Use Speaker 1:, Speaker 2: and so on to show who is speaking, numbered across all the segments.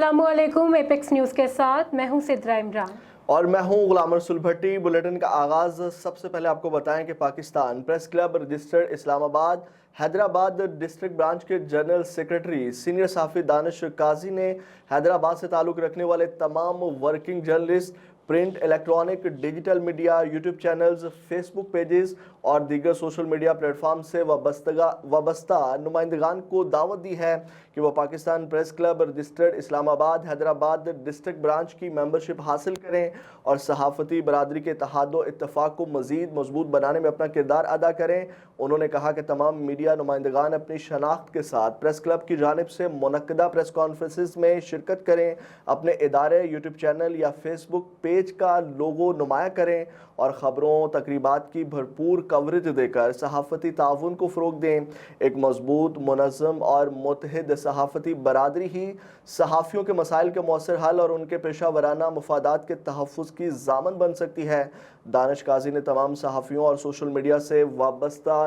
Speaker 1: अस्सलामु अलैकुम। Apex news के साथ मैं हूं सिद्रा इमरान
Speaker 2: और मैं हूं गुलाम रसूल भट्टी। बुलेटिन का आगाज सबसे पहले आपको बताएं कि Pakistan press club registered Islamabad Hyderabad district branch के जनरल सेक्रेटरी सीनियर सहाफ़ी दानिश काजी ने हैदराबाद से ताल्लुक़ रखने वाले तमाम working journalist, print, electronic, digital media, YouTube channels, Facebook pages और दीगर सोशल मीडिया प्लेटफॉर्म से वाबस्ता नुमाइंदगान को दावत दी है कि वह Pakistan press club registered Islamabad Hyderabad district branch की मेंबरशिप हासिल करें और सहाफ़ती बरादरी के इत्तेहाद व इत्तफ़ाक़ को मज़ीद मजबूत बनाने में अपना किरदार अदा करें। उन्होंने कहा कि तमाम मीडिया नुमाइंदगान अपनी शनाख्त के साथ प्रेस क्लब की जानिब से मुनक्कदा प्रेस कॉन्फ्रेंसेस में शिरकत करें, अपने इदारे, यूट्यूब चैनल या फेसबुक पेज का लोगो नुमाया करें और ख़बरों तकरीबात की भरपूर कवरेज देकर सहाफ़ती ताउन को फ़रोग़ दें। एक मजबूत, मुनज़्ज़म और मुत्तहिद सहाफ़ती बरादरी ही सहाफ़ियों के मसाइल के मौसर हल और उनके पेशा वराना मफादात के तहफ़्फ़ुज़ की ज़ामन बन सकती है। दानिश काजी ने तमाम सहाफ़ियों और सोशल मीडिया से वाबस्ता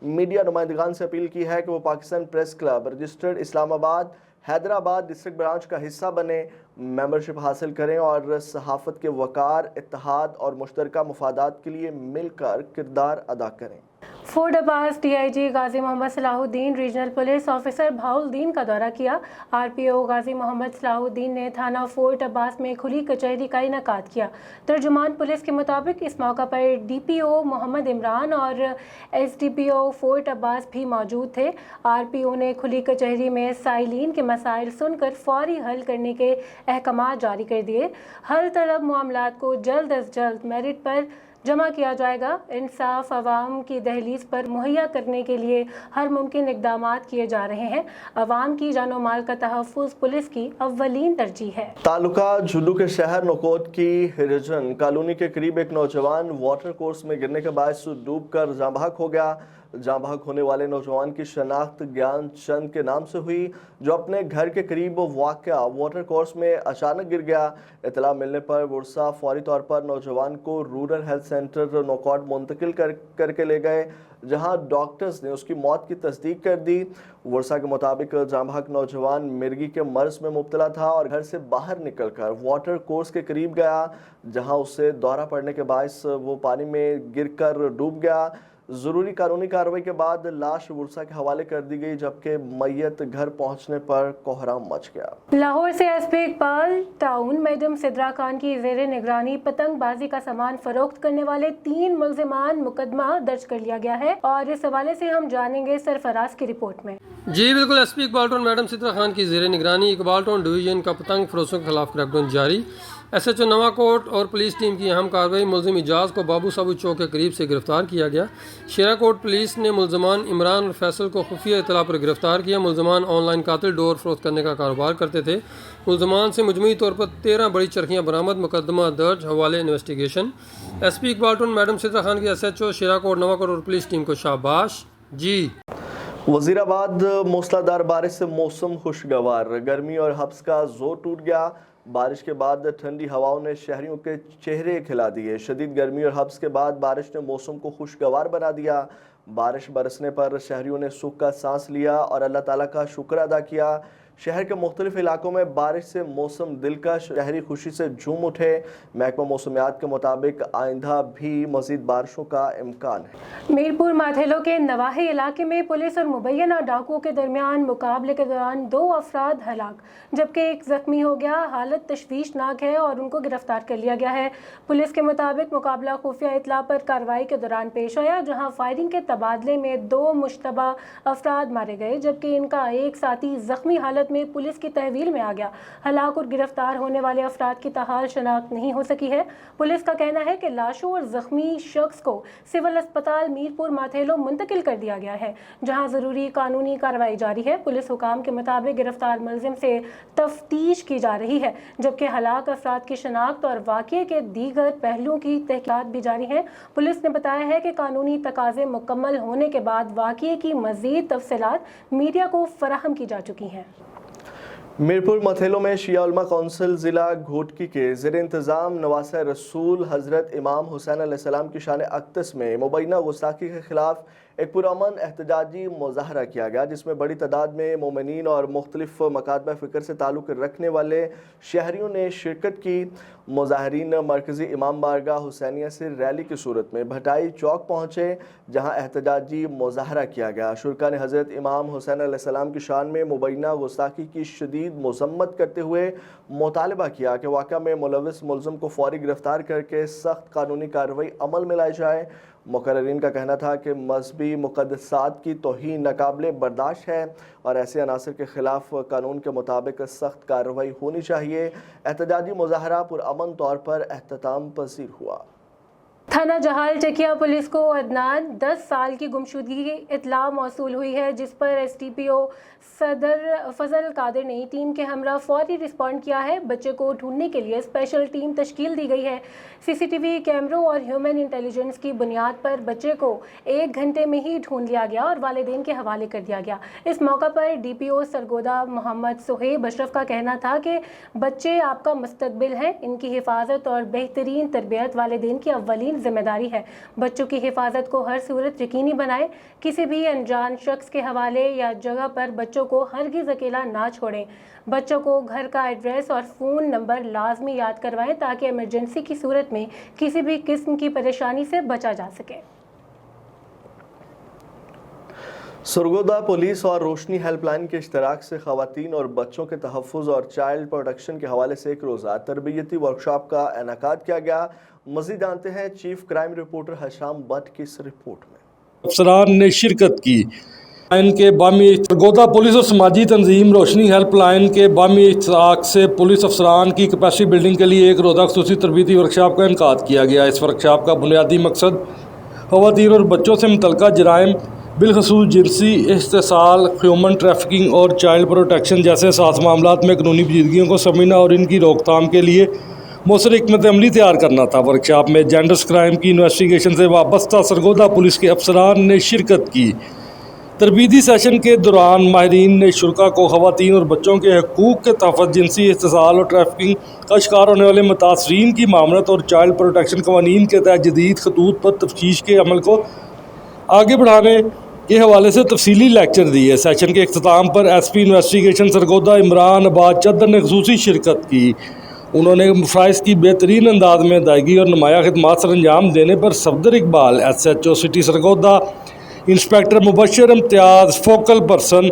Speaker 2: मीडिया नुमाइंदगान से अपील की है कि वो Pakistan press club registered Islamabad Hyderabad district branch का हिस्सा बने, मेंबरशिप हासिल करें और सहाफ़त के वक़ार, इत्तेहाद और मुश्तरका मफादात के लिए मिलकर किरदार अदा करें।
Speaker 1: Fort Abbas DIG Ghazi Mohammad Salahuddin regional police officer Bahauddin का दौरा किया। आरपीओ गाजी मोहम्मद सलाहुद्दीन ने थाना फोर्ट अब्बास में खुली कचहरी का इनेकाद किया। तर्जुमान पुलिस के मुताबिक इस मौका पर डीपीओ मोहम्मद इमरान और एसडीपीओ फोर्ट अब्बास भी मौजूद थे। आरपीओ ने खुली कचहरी में साइलिन के मसाइल सुनकर फौरी हल करने के अहकामात जारी कर दिए। हल तलब मामलात को जल्द अज जल्द मेरिट पर जमा किया जाएगा। इंसाफ अवाम की दहलीज पर मुहैया करने के लिए हर मुमकिन इकदामात किए जा रहे हैं। अवाम की जानो माल का तहफ़्फ़ुज़ पुलिस की अव्वलीन तरजीह है।
Speaker 2: तालुका झुल्लू के शहर नकोट की हिरजन कॉलोनी के करीब एक नौजवान वाटर कोर्स में गिरने के बायस डूब कर जाँ बहक हो गया। जाँ बहक होने वाले नौजवान की शनाख्त ज्ञान चंद के नाम से हुई, जो अपने घर के करीब वाक़या वाटर कोर्स में अचानक गिर गया। इतला मिलने पर वर्सा फौरी तौर पर नौजवान को रूरल हेल्थ सेंटर नकोट मुंतकिल करके ले गए, जहां डॉक्टर्स ने उसकी मौत की तस्दीक कर दी। वर्सा के मुताबिक जाँ बहक नौजवान मिर्गी के मर्ज में मुब्तला था और घर से बाहर निकलकर वाटर कोर्स के करीब गया, जहां उसे दौरा पड़ने के बायस वो पानी में गिरकर डूब गया। ज़रूरी कानूनी कार्रवाई के बाद लाश वर्सा के हवाले कर दी गई, जबकि मैयत घर पहुंचने पर कोहराम मच गया।
Speaker 1: लाहौर से SP Iqbal town madam Sidra Khan की ज़ेरे निगरानी पतंगबाजी का सामान फरोख्त करने वाले 3 मुल्ज़िमान मुकदमा दर्ज कर लिया गया है और इस हवाले से हम जानेंगे सरफराज की रिपोर्ट में।
Speaker 3: जी बिल्कुल, SP Iqbal town madam Sidra Khan की ज़ेरे निगरानी इकबाल टाउन डिवीजन का पतंग फरोशों के खिलाफ क्रैकडाउन जारी। एसएचओ नवाकोट और पुलिस टीम की अहम कार्रवाई। मुलजिम इजाज़ को बाबू साबू चौक के करीब से गिरफ्तार किया गया। शेराकोट पुलिस ने मुलजमान इमरान और फैसल को खुफिया इतला पर गिरफ्तार किया। मुलजमान ऑनलाइन कातिल डोर फरोख्त करने का कारोबार करते थे। मुलजमान से मजमूई तौर पर 13 बड़ी चरखियाँ बरामद, मुकदमा दर्ज, हवाले investigation. SP Iqbal town madam Sidra Khan की एसएचओ शेराकोट नवाकोट और पुलिस टीम को शाबाश। जी
Speaker 2: वजीराबाद मूसलाधार बारिश से मौसम खुशगवार, गर्मी और हब्स का जोर टूट गया। बारिश के बाद ठंडी हवाओं ने शहरियों के चेहरे खिला दिए। शदीद गर्मी और हब्स के बाद बारिश ने मौसम को खुशगवार बना दिया। बारिश बरसने पर शहरियों ने सुख का सांस लिया और अल्लाह ताला का शुक्र अदा किया। शहर के मुख्तलिफ इलाकों में बारिश से मौसम दिलकश, शहरी खुशी से झूम उठे। महकमा मौसमियात के मुताबिक आइंदा भी मजीद बारिशों का इम्कान है।
Speaker 1: मीरपुर माथेलो के नवाही इलाके में पुलिस और मुबैना डाकुओं के दरमियान मुकाबले के दौरान 2 अफराद हलाक, जबकि एक जख्मी हो गया। हालत तशवीशनाक है और उनको गिरफ्तार कर लिया गया है। पुलिस के मुताबिक मुकाबला खुफिया इतला पर कार्रवाई के दौरान पेश आया, जहाँ फायरिंग के तबादले में 2 मुश्तबा अफराद मारे गए, जबकि इनका एक साथी जख्मी हालत में पुलिस की तहवील में आ गया। हलाक और गिरफ्तार होने वाले अफराद की ताहाल शनाख्त नहीं हो सकी है। पुलिस का कहना है कि लाशों और जख्मी शख्स को सिविल अस्पताल मीरपुर माथेलो मुंतकिल कर दिया गया है, जहां जरूरी कानूनी कार्रवाई जारी है। पुलिस हुकाम के मुताबिक गिरफ्तार मुलजिम से तफ्तीश की जा रही है, जबकि हलाक अफराद की शनाख्त और वाक़ये के दीगर पहलुओं की तहकीकात भी जारी है। पुलिस ने बताया है कि कानूनी तकाजे मुकम्मल होने के बाद वाक़ये की मज़ीद तफसीलात मीडिया को फराहम की जा चुकी हैं।
Speaker 2: मीरपुर मथेलो में शिया उलमा कौंसिल ज़िला घोटकी के ज़ेर इंतज़ाम नवासा रसूल हज़रत इमाम हुसैन अलैहिस्सलाम की शान अक़दस में मुबैना गुस्ताखी के ख़िलाफ़ एक पुरअमन एहतजाजी मुज़ाहरा किया गया, जिसमें बड़ी तादाद में मोमिनीन और मुख्तलिफ मकातब फ़िक्र से ताल्लुक़ रखने वाले शहरियों ने शिरकत की। मुज़ाहरीन मरकज़ी इमाम बारगाह हुसैनिया से रैली की सूरत में भटाई चौक पहुँचे, जहाँ एहतजाजी मुज़ाहरा किया गया। शुरका ने हज़रत इमाम हुसैन अलैहिस्सलाम की शान में मुबैना गुस्ताखी की शदीद मज़म्मत करते हुए मुतालबा किया कि वाक़या में मुलव्विस मुल्ज़िम को फ़ौरी गिरफ़्तार करके सख्त कानूनी कार्रवाई अमल में लाई जाए। मुकर्रिरीन का कहना था कि मज़हबी मुक़द्दसात की तौहीन नाक़ाबिले बर्दाश्त है और ऐसे अनासर के ख़िलाफ़ कानून के मुताबिक सख्त कार्रवाई होनी चाहिए। एहतजाजी मुज़ाहरा पुरअमन तौर पर एहतमाम पज़ीर हुआ।
Speaker 1: थाना जहाल चकिया पुलिस को अदनान 10 साल की गुमशुदगी की इत्तला मौसूल हुई है, जिस पर STPO सदर फजल कादिर ने टीम के हमरा फौरी रिस्पॉन्ड किया है। बच्चे को ढूंढने के लिए स्पेशल टीम तश्कील दी गई है। CCTV कैमरों और ह्यूमन इंटेलिजेंस की बुनियाद पर बच्चे को 1 घंटे में ही ढूंढ लिया गया और वालिदैन के हवाले कर दिया गया। इस मौका पर DPO सरगोदा मोहम्मद सुहेब अशरफ का कहना था कि बच्चे आपका मुस्तकबिल हैं, इनकी हिफाजत और बेहतरीन तरबियत वालिदैन की अव्वलीन जिम्मेदारी है। बच्चों की हिफाजत को हर सूरत यकीनी बनाएं। किसी भी अनजान शख्स के हवाले या जगह पर बच्चों को हरगिज़ अकेला ना छोड़ें। बच्चों को घर का एड्रेस और फ़ोन नंबर लाजमी याद करवाएं ताकि इमरजेंसी की सूरत में किसी भी किस्म की परेशानी से बचा जा सके।
Speaker 2: सरगोदा पुलिस और रोशनी हेल्पलाइन के इश्तराक से ख़वातीन और बच्चों के तहफ़्फ़ुज़ और चाइल्ड प्रोटेक्शन के हवाले से एक रोज़ा तरबियती वर्कशॉप का इनेकाद किया गया। मज़ीद जानते हैं chief crime reporter Hasham but की इस रिपोर्ट में।
Speaker 4: अफसरान ने शिरकत की। इनके बामी सरगोदा पुलिस और समाजी तंजीम रोशनी हेल्पलाइन के बामी इत्तफाक से पुलिस अफसरान की कैपेसिटी बिल्डिंग के लिए एक रोज़ा खुसूसी तरबियती वर्कशॉप का इनेकाद किया गया। इस वर्कशॉप का बुनियादी मकसद ख़वातीन और बच्चों से मुतल्लिक़ जराइम बिलखसूस जिनसी इस्तेसाल, ह्यूमन ट्रैफिकिंग और चाइल्ड प्रोटेक्शन जैसे सात मामलात में कानूनी पेचीदगियों को समझना और इनकी रोकथाम के लिए मौसर हिकमत अमली तैयार करना था। वर्कशॉप में जेंडर्स क्राइम की इन्वेस्टिगेशन से वाबस्ता सरगोदा पुलिस के अफसरान ने शिरकत की। तरबीती सेशन के दौरान माहिरीन ने शुरका को ख़वातीन और बच्चों के हकूक़ के तहफ़्फ़ुज़, जिनसी इस्तेसाल और ट्रैफिकिंग का शिकार होने वाले मुतासरीन की मामलत और चाइल्ड प्रोटेक्शन क़वानीन के तहत जदीद खतूत पर तफ्तीश के अमल को आगे बढ़ाने के हवाले से तफसीली लेक्चर दिए। सेशन के इख्तिताम पर SP इन्वेस्टिगेशन सरगोदा इमरान अबाद चद्दर ने ख़ुसूसी शिरकत की। उन्होंने फ़राइज़ की बेहतरीन अंदाज में अदायगी और नुमाया खिदमात सर अंजाम देने पर Safdar Iqbal, SHO city Sargodha, inspector Mubashar Imtiaz, focal person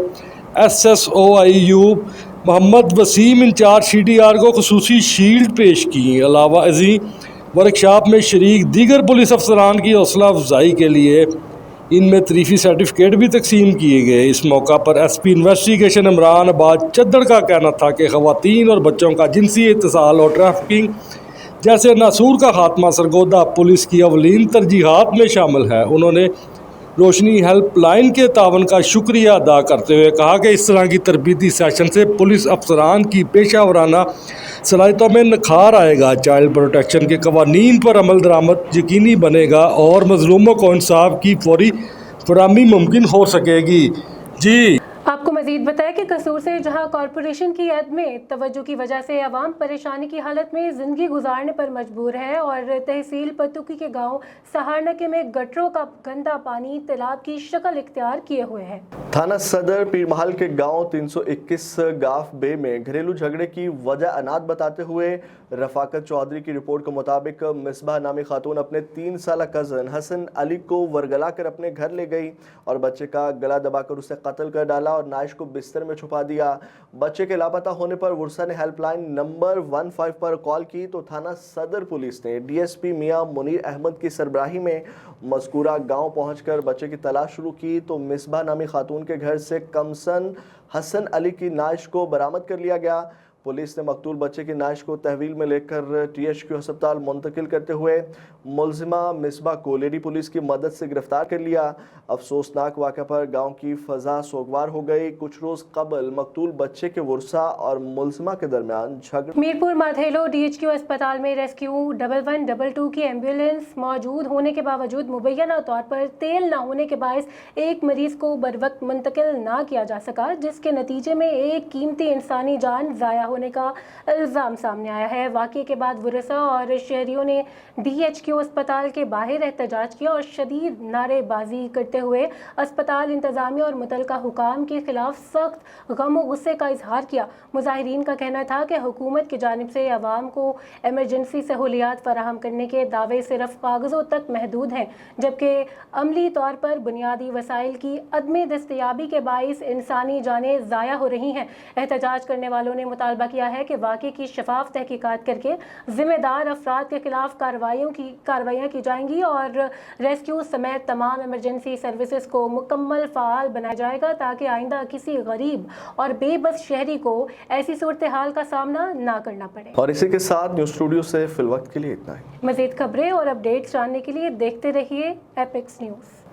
Speaker 4: SSO Ayub, Mohammad Waseem incharge CTR को ख़ुसूसी शील्ड पेश की। अलावा अजी वर्कशॉप में शरीक दीगर पुलिस अफसरान की हौसला अफजाई के लिए इनमें तरीफ़ी सर्टिफिकेट भी तकसीम किए गए। इस मौका पर SP इन्वेस्टिगेशन इमरान अबाद चद्दर का कहना था कि ख़वातीन और बच्चों का जिनसी इत्तिसाल और ट्रैफिकिंग जैसे नासूर का खात्मा सरगोदा पुलिस की अवलीन तरजीहात में शामिल है। उन्होंने रोशनी हेल्पलाइन के तावन का शुक्रिया अदा करते हुए कहा कि इस तरह की तरबीती सेशन से पुलिस अफसरान की पेशा वराना सलाहियतों में निखार आएगा, चाइल्ड प्रोटेक्शन के कवानीन पर अमल दरामद यकीनी बनेगा और मजलूमों को इंसाफ की फौरी फराहमी मुमकिन हो सकेगी। जी
Speaker 1: आपको मजीद बताया कि कसूर से जहां कॉरपोरेशन की अदम तवज्जो की वजह से अवाम परेशानी की हालत में ज़िंदगी गुजारने पर मजबूर है और तहसील पतुकी के गांव सहारनके में गटरों का गंदा पानी तालाब की शक्ल इख्तियार किए हुए है।
Speaker 2: थाना सदर पीरमहल के गांव 321 गाफ बे में घरेलू झगड़े की वजह अनाथ बताते हुए रफाकत चौधरी की रिपोर्ट के मुताबिक मिसबाह नामी खातून अपने 3 साल कज़न हसन अली को वरगला कर अपने घर ले गई और बच्चे का गला दबाकर उसे कत्ल कर डाला और नाइश को बिस्तर में छुपा दिया। बच्चे के लापता होने पर वुरसा ने हेल्पलाइन नंबर 15 पर कॉल की तो थाना सदर पुलिस ने DSP मियां मुनीर अहमद की सरबराही में मज़कूरा गांव पहुंचकर बच्चे की तलाश शुरू की तो मिसबाह नामी खातून के घर से कमसन हसन अली की नाइश को बरामद कर लिया गया। पुलिस ने मकतूल बच्चे की नाश को तहवील में लेकर THQ अस्पताल मुंतकिल करते हुए मुलजिमा मिसबा को लेडी पुलिस की मदद से गिरफ्तार कर लिया। अफसोसनाक वाक़े पर गांव की फ़ज़ा सोगवार हो गई। कुछ रोज़ कबल मकतूल बच्चे के वर्सा और मुलजिमा के दरमियान झगड़ा।
Speaker 1: मीरपुर माधेलो DHQ अस्पताल में रेस्क्यू 1122 की एम्बुलेंस मौजूद होने के बावजूद मुबैना तौर पर तेल न होने के बायस एक मरीज को बरवक्त मुंतकिल ना किया जा सका, जिसके नतीजे में एक कीमती इंसानी जान ज़ाया होने का इल्ज़ाम सामने आया है। वाक़े के बाद वरसा और शहरियों ने DHQ अस्पताल के बाहर एहतजाज किया और शदीद नारेबाजी करते हुए अस्पताल इंतज़ामिया और मुतलका हुकाम के खिलाफ सख्त गम और गुस्से का इजहार किया। मुजाहिरीन का कहना था कि हुकूमत की जानिब से अवाम को एमरजेंसी सहूलियात फराहम करने के दावे सिर्फ कागज़ों तक महदूद हैं, जबकि अमली तौर पर बुनियादी वसाइल की अदम दस्तयाबी के बाइस इंसानी जानें ज़ाया हो रही हैं। एहतजाज करने वालों ने मुतालबा किया है कि वाक़े की शफाफ तहकीकात करके ज़िम्मेदार अफराद के खिलाफ कार्रवाइयाँ की जाएंगी और रेस्क्यू समेत तमाम एमरजेंसी सर्विसेज को मुकम्मल फ़ाल बनाया जाएगा, ताकि आइंदा किसी गरीब और बेबस शहरी को ऐसी सूरत हाल का सामना ना करना पड़े।
Speaker 2: और इसी के साथ न्यूज़ स्टूडियो से फिलवक्त के लिए इतना ही।
Speaker 1: मज़ीद खबरें और अपडेट्स जानने के लिए देखते रहिए एपिक्स न्यूज़।